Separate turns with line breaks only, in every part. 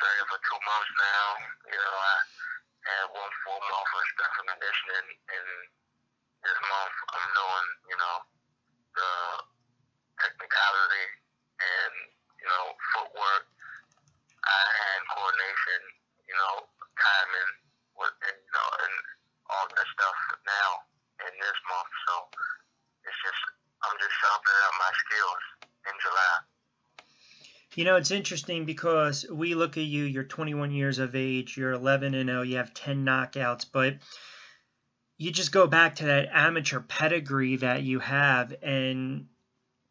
training for 2 months now. You know, I had one full month of strength and conditioning, and this month I'm doing, you know, the technicality and, you know, footwork, eye-hand coordination, you know, timing, and, you know, and all that stuff now in this month. So it's just, I'm just sharpening up my skills in July.
You know, it's interesting because we look at you, you're 21 years of age, you're 11-0, you have 10 knockouts, but you just go back to that amateur pedigree that you have. And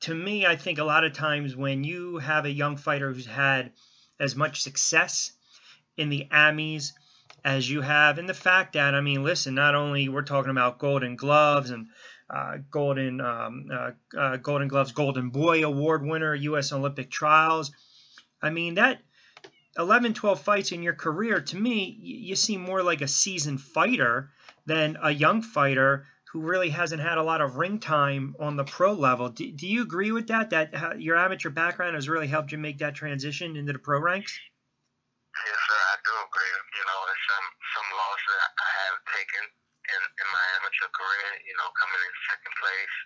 to me, I think a lot of times when you have a young fighter who's had as much success in the Amis as you have, and the fact that, I mean, listen, not only we're talking about Golden Gloves and Golden Gloves, Golden Boy Award winner, U.S. Olympic Trials. I mean, that 11, 12 fights in your career, to me, you seem more like a seasoned fighter than a young fighter who really hasn't had a lot of ring time on the pro level. Do you agree with that, that your amateur background has really helped you make that transition into the pro ranks?
Yes, sir, I do agree. You know, there's some losses I have taken in my amateur career, you know, coming in second place.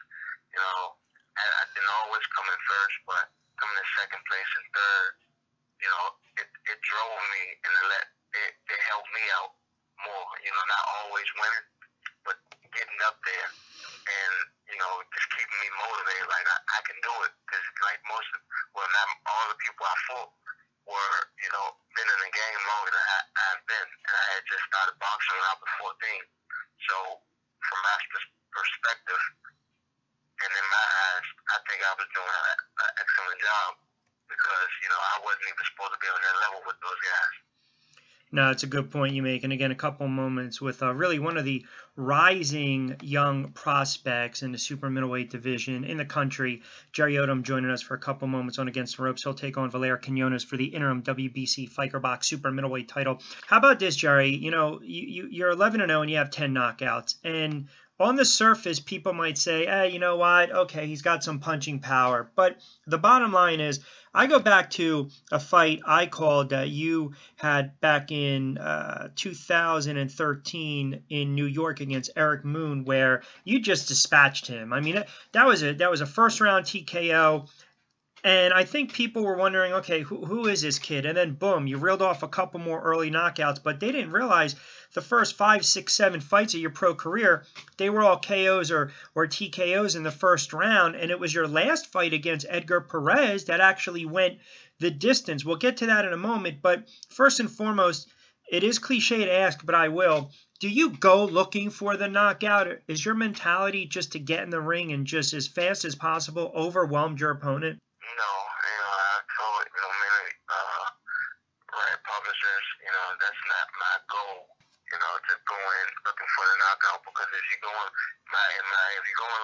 You know, I didn't always come in first, but coming in second place and third, you know, it drove me and it helped me out more. You know, not always winning, but getting up there and, you know, just keeping me motivated. Like, I can do it. Because, like, not all the people I fought were, you know, been in the game longer than I've been. And I had just started boxing when I was 14. So, from my perspective, and in my eyes, I think I was doing an excellent job because, you know, I wasn't even supposed to be on that level with those guys.
No, it's a good point you make. And again, a couple moments with really one of the rising young prospects in the super middleweight division in the country. Jerry Odom joining us for a couple moments on Against the Ropes. He'll take on Vilier Quinonez for the interim WBC Fecarbox super middleweight title. How about this, Jerry? You know, you're 11-0 and you have 10 knockouts. And on the surface, people might say, hey, you know what? Okay, he's got some punching power. But the bottom line is, I go back to a fight I called that you had back in 2013 in New York against Eric Moon, where you just dispatched him. I mean, that was a first-round TKO. And I think people were wondering, okay, who is this kid? And then, boom, you reeled off a couple more early knockouts. But they didn't realize the first 5, 6, 7 fights of your pro career, they were all KOs or TKOs in the first round. And it was your last fight against Edgar Perez that actually went the distance. We'll get to that in a moment. But first and foremost, it is cliche to ask, but I will. Do you go looking for the knockout? Is your mentality just to get in the ring and just as fast as possible overwhelm your opponent?
No, you know, I told, you know, many publishers, you know, that's not my goal, you know, to go in looking for the knockout, because if you're going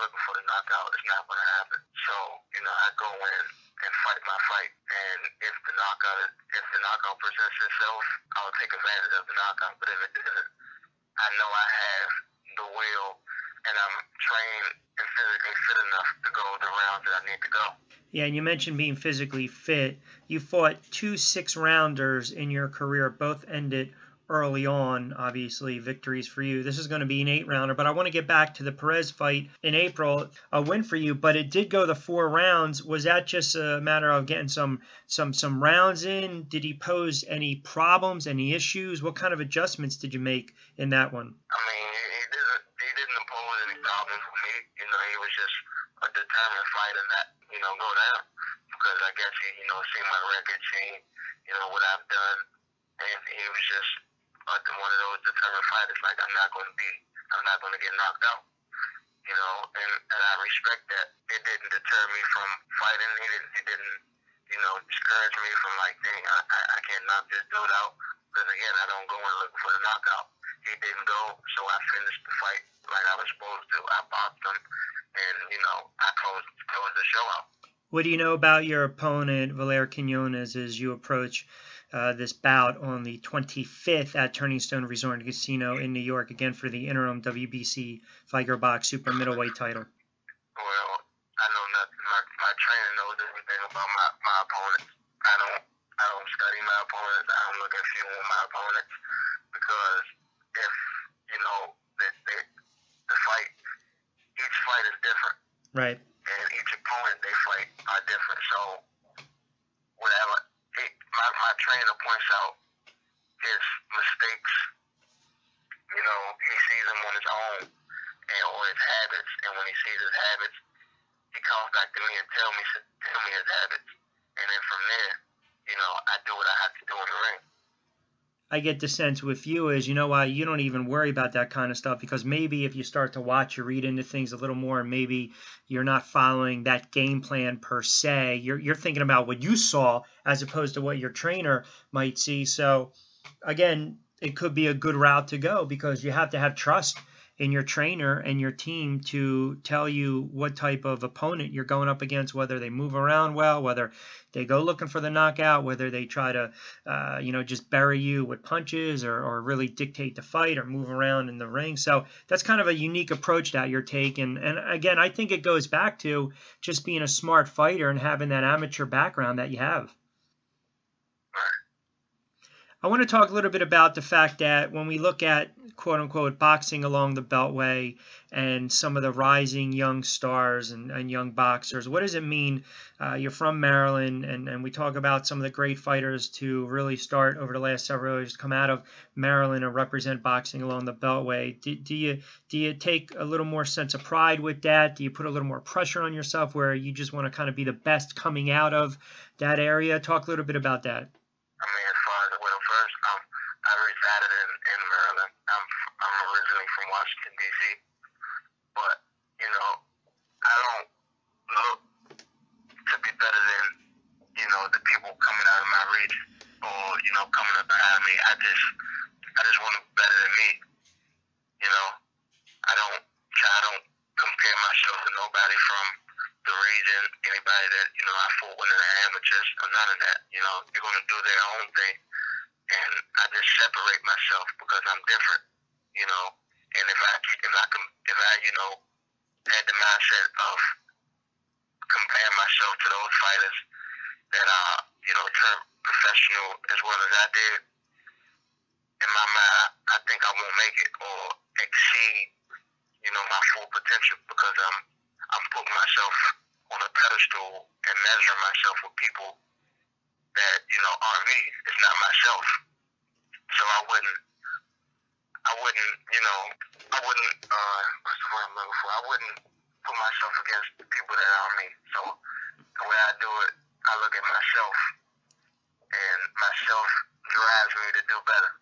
looking for the knockout, it's not going to happen. So, you know, I go in and fight my fight, and if the knockout presents itself, I'll take advantage of the knockout. But if it doesn't, I know I have the will, and I'm trained and physically fit enough to go the rounds that I need to go.
Yeah, and you mentioned being physically fit. You fought 2 6-rounders in your career. Both ended early on, obviously, victories for you. This is going to be an 8-rounder, but I want to get back to the Perez fight in April, a win for you, but it did go the 4 rounds. Was that just a matter of getting some rounds in? Did he pose any problems, any issues? What kind of adjustments did you make in that one?
I mean, he didn't impose any problems for me. You know, he was just a determined fighter that, you know, go down, because I guess he, you know, seen my record, seen, you know, what I've done, and he was just one of those determined fighters. Like, I'm not going to get knocked out, you know, and I respect that. It didn't deter me from fighting. It didn't, you know, discourage me from, like, dang, I can't knock this dude out, because again, I don't go in looking for the knockout. He didn't go, so I finished the fight like I was supposed to. I boxed him, and, you know, I closed the show out.
What do you know about your opponent, Vilier Quinonez, as you approach this bout on the 25th at Turning Stone Resort and Casino in New York, again for the interim WBC Fecarbox super middleweight title?
Well, I know nothing. My trainer knows everything about my opponent. I I don't study my opponents. I don't look at film with my opponents because if the fight, each fight is different,
Right.
and each opponent they fight are different. So whatever my trainer points out his mistakes, he sees them on his own or his habits, and when he sees his habits, he comes back to me and tell me his habits, and then from there, I do what I have to do in the ring.
I get the sense with you is, you know why, you don't even worry about that kind of stuff, because maybe if you start to watch or read into things a little more, and maybe you're not following that game plan per se, you're thinking about what you saw as opposed to what your trainer might see. So again, it could be a good route to go, because you have to have trust in your trainer and your team to tell you what type of opponent you're going up against, whether they move around well, whether they go looking for the knockout, whether they try to, just bury you with punches or really dictate the fight or move around in the ring. So that's kind of a unique approach that you're taking. And again, I think it goes back to just being a smart fighter and having that amateur background that you have. I want to talk a little bit about the fact that when we look at, quote unquote, boxing along the beltway and some of the rising young stars and young boxers, what does it mean? You're from Maryland, and we talk about some of the great fighters to really start over the last several years to come out of Maryland and represent boxing along the beltway. Do you take a little more sense of pride with that? Do you put a little more pressure on yourself where you just want to kind of be the best coming out of that area? Talk a little bit about that.
First, I resided in Maryland. I'm originally from Washington, D.C., but, I don't look to be better than, the people coming out of my region or, coming up behind me. I just want to be better than me, I don't compare myself to nobody from the region, anybody that, I fought with in the amateurs or none of that, they're going to do their own thing. And I just separate myself because I'm different, And if I had the mindset of comparing myself to those fighters that are, turned professional as well as I did, in my mind, I think I won't make it or exceed, my full potential because I'm putting myself on a pedestal and measuring myself with people that, aren't me. It's not myself. So I wouldn't, what's the word I'm looking for? I wouldn't put myself against the people that aren't me. So the way I do it, I look at myself, and myself drives me to do better.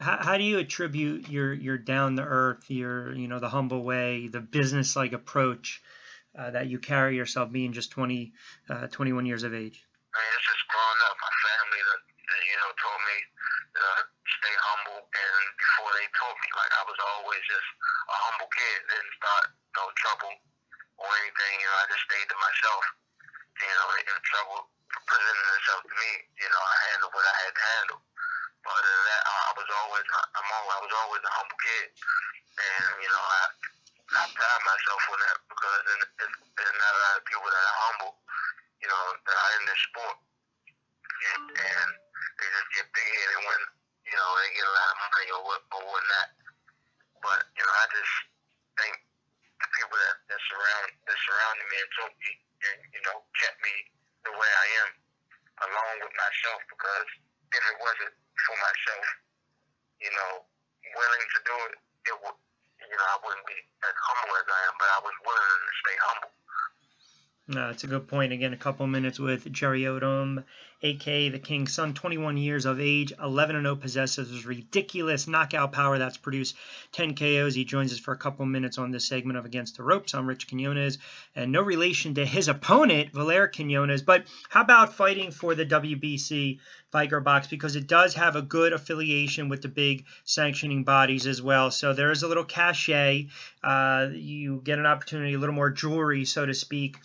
How do you attribute your down to earth, your the humble way, the business like approach that you carry yourself, being just 21 years of age?
It's just growing up. My family, told me stay humble, and before they taught me, like I was always just a humble kid. Didn't start no trouble or anything. I just stayed to myself. In trouble presenting itself to me, I handled what I had to handle. But other than that, I was always a humble kid, and I pride myself on that because there's not a lot of people that are humble, that are in this sport, and they just get big-headed when they get a lot of money or whatnot. But I just think the people that surrounded me and took me and kept me the way I am, along with myself, because if it wasn't for myself, willing to do it, I wouldn't be as humble as I am, but I was willing to stay humble.
No, it's a good point. Again, a couple minutes with Jerry Odom, a.k.a. the King's Son, 21 years of age, 11-0, possesses ridiculous knockout power that's produced 10 KOs. He joins us for a couple minutes on this segment of Against the Ropes. I'm Rich Quinonez, and no relation to his opponent, Vilier Quinonez. But how about fighting for the WBC Fecarbox? Because it does have a good affiliation with the big sanctioning bodies as well. So there is a little cachet. You get an opportunity, a little more jewelry, so to speak,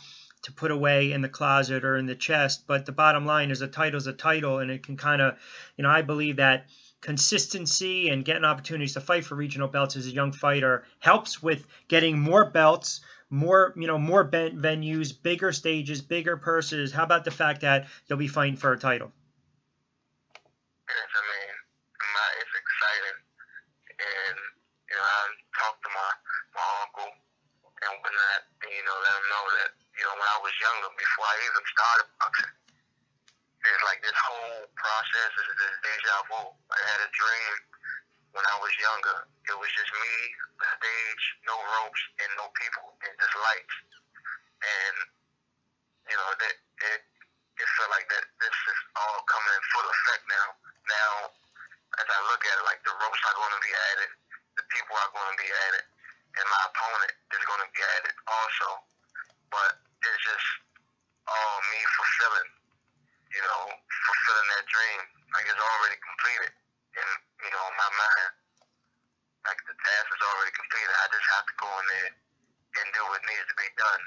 to put away in the closet or in the chest. But the bottom line is a title's a title, and it can kind of, I believe that consistency and getting opportunities to fight for regional belts as a young fighter helps with getting more belts, more venues, bigger stages, bigger purses. How about the fact that you'll be fighting for a title?
Yes, I mean, it's exciting, and I talked to my uncle and whatnot, and let him know that when I was younger, before I even started boxing, it's like this whole process is this deja vu. I had a dream when I was younger. It was just me, the stage, no ropes, and no people, and just lights. And that it felt like that this is all coming in full effect now. Now, as I look at it, like the ropes are going to be added, the people are going to be added, and my opponent is going to be added also. But it's just all me fulfilling that dream. Like it's already completed in my mind. Like the task is already completed. I just have to go in there and do what needs to be done.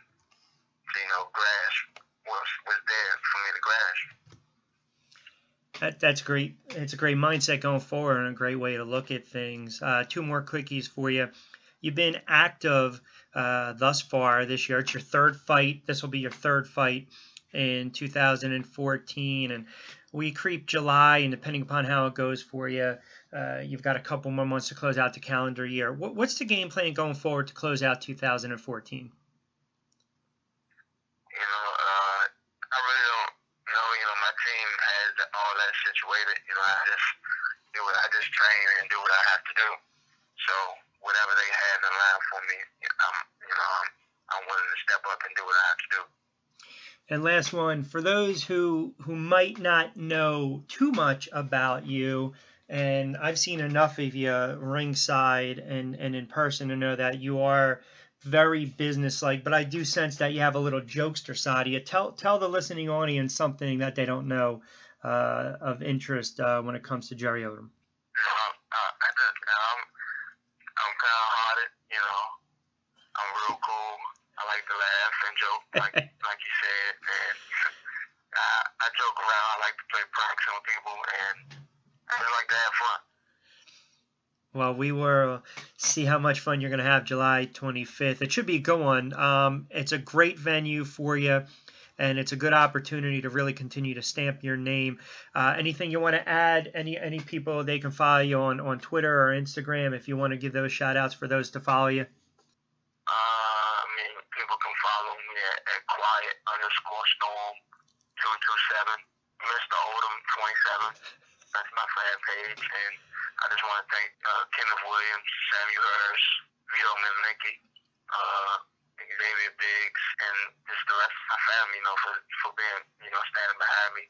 So, grasp what's there for me to grasp.
That's great. It's a great mindset going forward and a great way to look at things. Two more quickies for you. You've been active thus far this year. It's your third fight. This will be your third fight in 2014. And we creep July, and depending upon how it goes for you, you've got a couple more months to close out the calendar year. What's the game plan going forward to close out 2014?
I really don't know. My team has all that situated. I just train and do what I have to do. So whatever they have in line for me, I'm willing to step up and do what I have to do.
And last one, for those who might not know too much about you, and I've seen enough of you ringside and in person to know that you are very businesslike, but I do sense that you have a little jokester side of you. Tell the listening audience something that they don't know of interest when it comes to Jerry Odom.
I'm kind of hearted, I'm real cool. I like to laugh and joke, like you said, and I joke around. I like to play pranks on people, and I just like to have fun.
Well, we will see how much fun you're going to have July 25th. It should be a good one. It's a great venue for you, and it's a good opportunity to really continue to stamp your name. Anything you want to add? Any people they can follow you on Twitter or Instagram if you want to give those shout-outs for those to follow you?
People can follow me at quiet_storm227, Mr. Odom 27. That's my fan page, and I just want to thank Kenneth Williams, Samuel Hurst, Vito Minicki, Xavier Biggs, and just the rest of my family, for being, standing behind me.